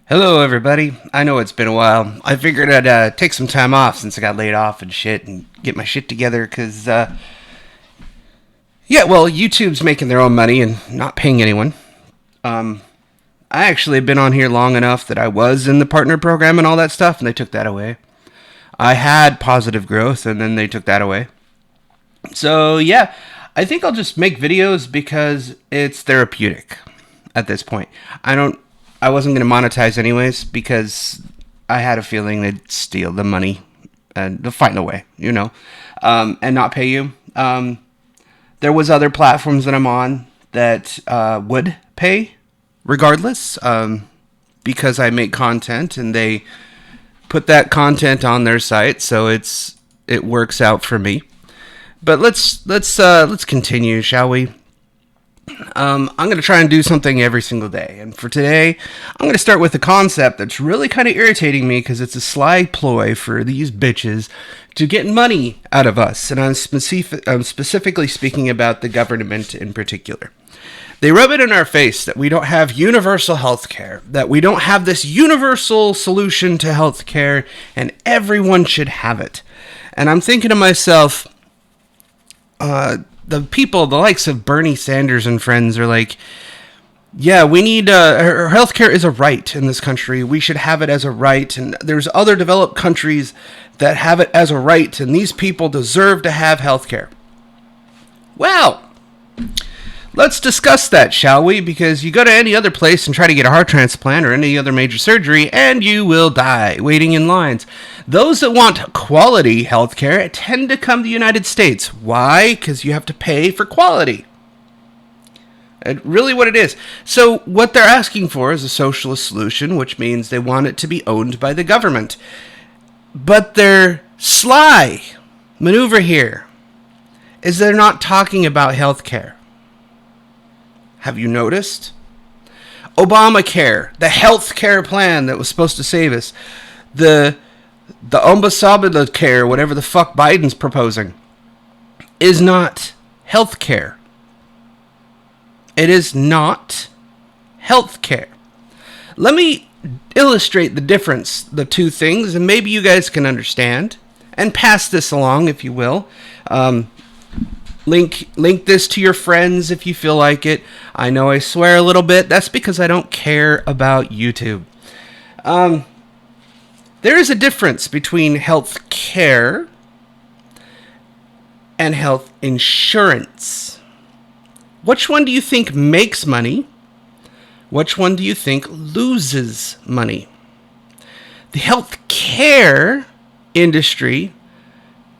Hello, everybody. I know it's been a while. I figured I'd take some time off since I got laid off and shit and get my shit together because, YouTube's making their own money and not paying anyone. Um, I actually have been on here long enough that I was in the partner program and all that stuff, and they took that away. I had positive growth, and then they took that away. So, yeah, I think I'll just make videos because it's therapeutic at this point. I wasn't going to monetize anyways because I had a feeling they'd steal the money and they'll find a way, and not pay you. There was other platforms that I'm on that would pay regardless, because I make content and they put that content on their site, so it works out for me. But let's continue, shall we? I'm going to try and do something every single day. And for today, I'm going to start with a concept that's really kind of irritating me because it's a sly ploy for these bitches to get money out of us. And I'm specifically speaking about the government in particular. They rub it in our face that we don't have universal health care, that we don't have this universal solution to health care, and everyone should have it. And I'm thinking to myself, the people, the likes of Bernie Sanders and friends, are like, yeah, we need, healthcare is a right in this country. We should have it as a right. And there's other developed countries that have it as a right. And these people deserve to have healthcare. Well, let's discuss that, shall we? Because you go to any other place and try to get a heart transplant or any other major surgery, and you will die waiting in lines. Those that want quality healthcare tend to come to the United States. Why? Because you have to pay for quality. Really what it is. So what they're asking for is a socialist solution, which means they want it to be owned by the government. But their sly maneuver here is they're not talking about healthcare. Have you noticed? Obamacare, the health care plan that was supposed to save us, the Ombasabada care, whatever the fuck Biden's proposing, is not health care. It is not health care. Let me illustrate the difference, the two things, and maybe you guys can understand and pass this along, if you will. Link this to your friends if you feel like it. I know I swear a little bit. That's because I don't care about YouTube. There is a difference between health care and health insurance. Which one do you think makes money? Which one do you think loses money? The health care industry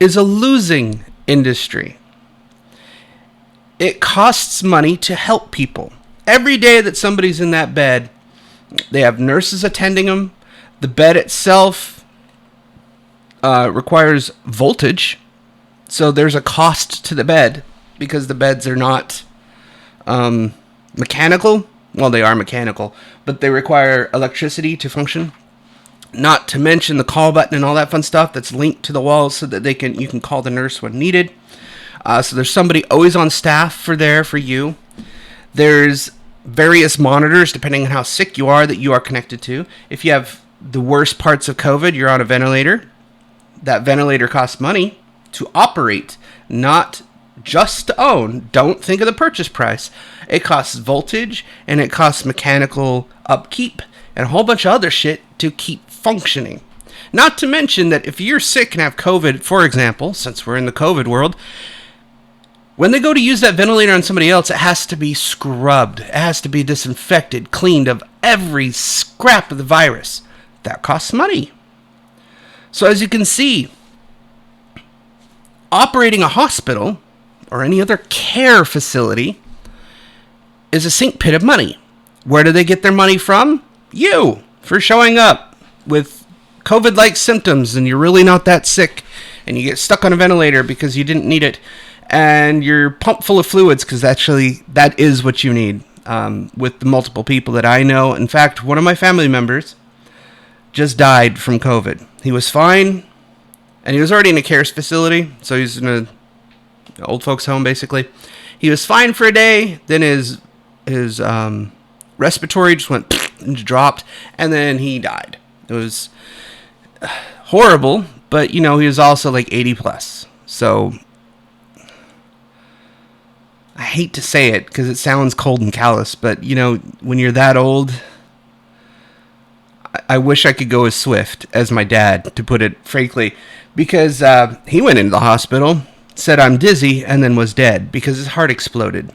is a losing industry. It costs money to help people. Every day that somebody's in that bed, they have nurses attending them. The bed itself requires voltage. So there's a cost to the bed because the beds are not mechanical. Well, they are mechanical, but they require electricity to function. Not to mention the call button and all that fun stuff that's linked to the walls so that you can call the nurse when needed. So there's somebody always on staff for you. There's various monitors depending on how sick you are that you are connected to. If you have the worst parts of COVID, you're on a ventilator. That ventilator costs money to operate, not just to own. Don't think of the purchase price. It costs voltage and it costs mechanical upkeep and a whole bunch of other shit to keep functioning. Not to mention that if you're sick and have COVID, for example, since we're in the COVID world, when they go to use that ventilator on somebody else, it has to be scrubbed. It has to be disinfected, cleaned of every scrap of the virus. That costs money. So as you can see, operating a hospital or any other care facility is a sink pit of money. Where do they get their money from? You, for showing up with COVID-like symptoms and you're really not that sick and you get stuck on a ventilator because you didn't need it. And you're pumped full of fluids because actually that is what you need. With the multiple people that I know. In fact, one of my family members just died from COVID. He was fine, and he was already in a care facility, so he's in a old folks home basically. He was fine for a day, then his respiratory just went dropped, and then he died. It was horrible, but, he was also like 80 plus. So I hate to say it because it sounds cold and callous, but, when you're that old, I wish I could go as swift as my dad, to put it frankly, because he went into the hospital, said I'm dizzy, and then was dead because his heart exploded.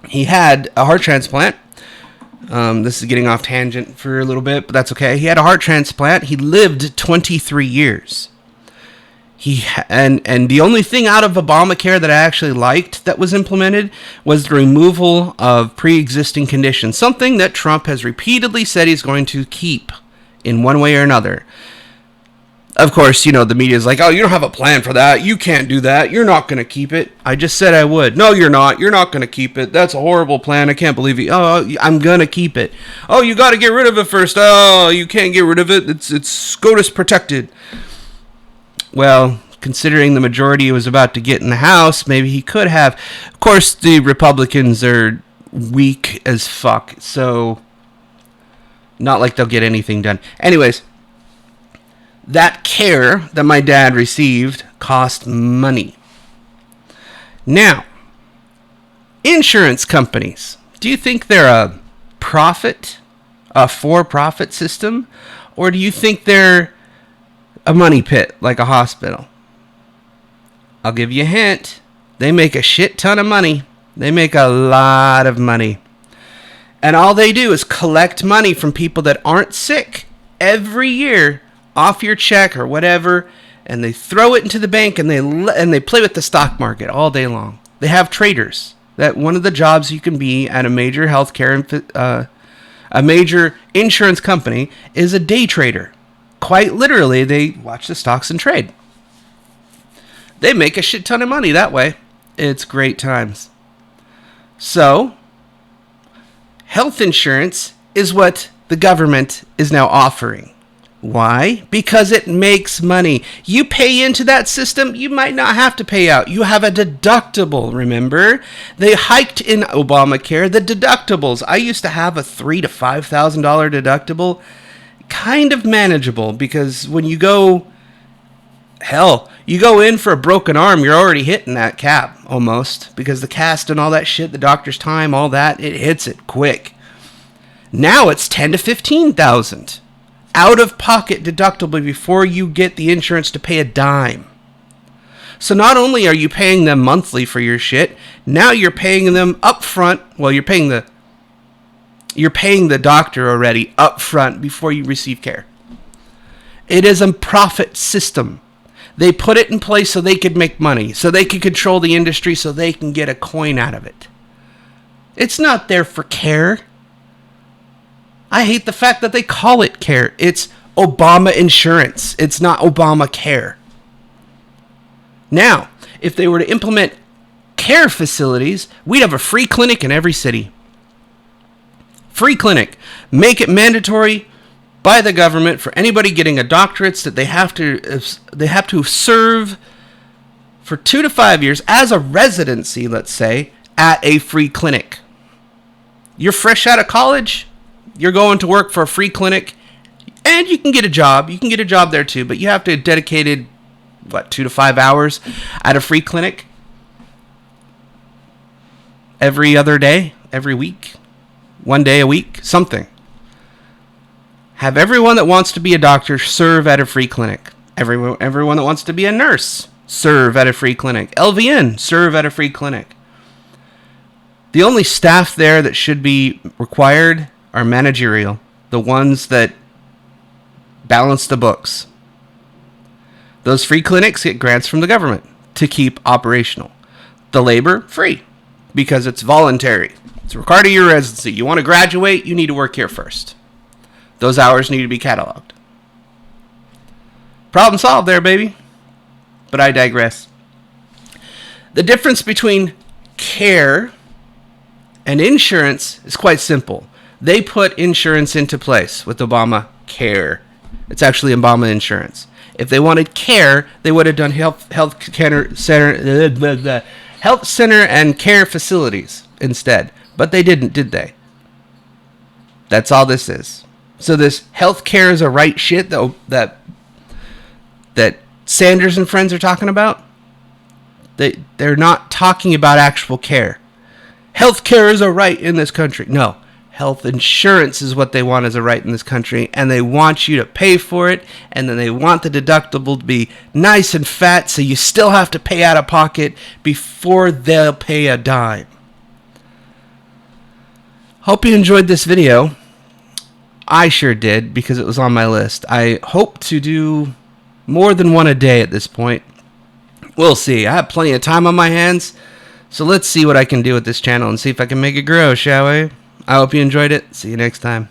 He had a heart transplant. This is getting off tangent for a little bit, but that's okay. He had a heart transplant. He lived 23 years. And the only thing out of Obamacare that I actually liked that was implemented was the removal of pre-existing conditions, something that Trump has repeatedly said he's going to keep in one way or another. Of course, the media is like, oh, you don't have a plan for that. You can't do that. You're not going to keep it. I just said I would. No, you're not. You're not going to keep it. That's a horrible plan. I can't believe you. Oh, I'm going to keep it. Oh, you got to get rid of it first. Oh, you can't get rid of it. It's SCOTUS protected. Well, considering the majority he was about to get in the House, maybe he could have. Of course, the Republicans are weak as fuck, so not like they'll get anything done. Anyways, that care that my dad received cost money. Now, insurance companies, do you think they're a for-profit system, or do you think they're a money pit like a hospital? I'll give you a hint. They make a shit ton of money. They make a lot of money. And all they do is collect money from people that aren't sick every year off your check or whatever, and they throw it into the bank, and they play with the stock market all day long. They have traders. That one of the jobs you can be at a major healthcare, a major insurance company is a day trader. Quite literally, they watch the stocks and trade. They make a shit ton of money that way. It's great times. So, health insurance is what the government is now offering. Why? Because it makes money. You pay into that system, you might not have to pay out. You have a deductible, remember? They hiked in Obamacare the deductibles. I used to have a $3,000 to $5,000 deductible. Kind of manageable, because when you go in for a broken arm, you're already hitting that cap almost, because the cast and all that shit, the doctor's time, all that, it hits it quick. Now it's $10,000 to $15,000 out of pocket deductible before you get the insurance to pay a dime. So not only are you paying them monthly for your shit, now you're paying them up front. Well, you're paying the doctor already up front before you receive care. It is a profit system. They put it in place so they could make money, so they could control the industry, so they can get a coin out of it. It's not there for care. I hate the fact that they call it care. It's Obama insurance. It's not Obamacare. Now, if they were to implement care facilities, we'd have a free clinic in every city. Free clinic. Make it mandatory by the government for anybody getting a doctorate that they have to serve for 2 to 5 years as a residency, let's say, at a free clinic. You're fresh out of college, you're going to work for a free clinic, and you can get a job. You can get a job there too, but you have to dedicated 2 to 5 hours at a free clinic every other day, every week, 1 day a week, something. Have everyone that wants to be a doctor serve at a free clinic. Everyone that wants to be a nurse serve at a free clinic. LVN serve at a free clinic. The only staff there that should be required are managerial, the ones that balance the books. Those free clinics get grants from the government to keep operational. The labor, free, because it's voluntary. It's required of your residency. You want to graduate, you need to work here first. Those hours need to be cataloged. Problem solved there, baby. But I digress. The difference between care and insurance is quite simple. They put insurance into place with Obamacare. It's actually Obama insurance. If they wanted care, they would have done health center and care facilities instead. But they didn't, did they? That's all this is. So this healthcare is a right shit that Sanders and friends are talking about, they're not talking about actual care. Healthcare is a right in this country. No. Health insurance is what they want as a right in this country, and they want you to pay for it, and then they want the deductible to be nice and fat, so you still have to pay out of pocket before they'll pay a dime. Hope you enjoyed this video. I sure did, because it was on my list. I hope to do more than one a day at this point. We'll see. I have plenty of time on my hands, so let's see what I can do with this channel and see if I can make it grow, shall we? I hope you enjoyed it. See you next time.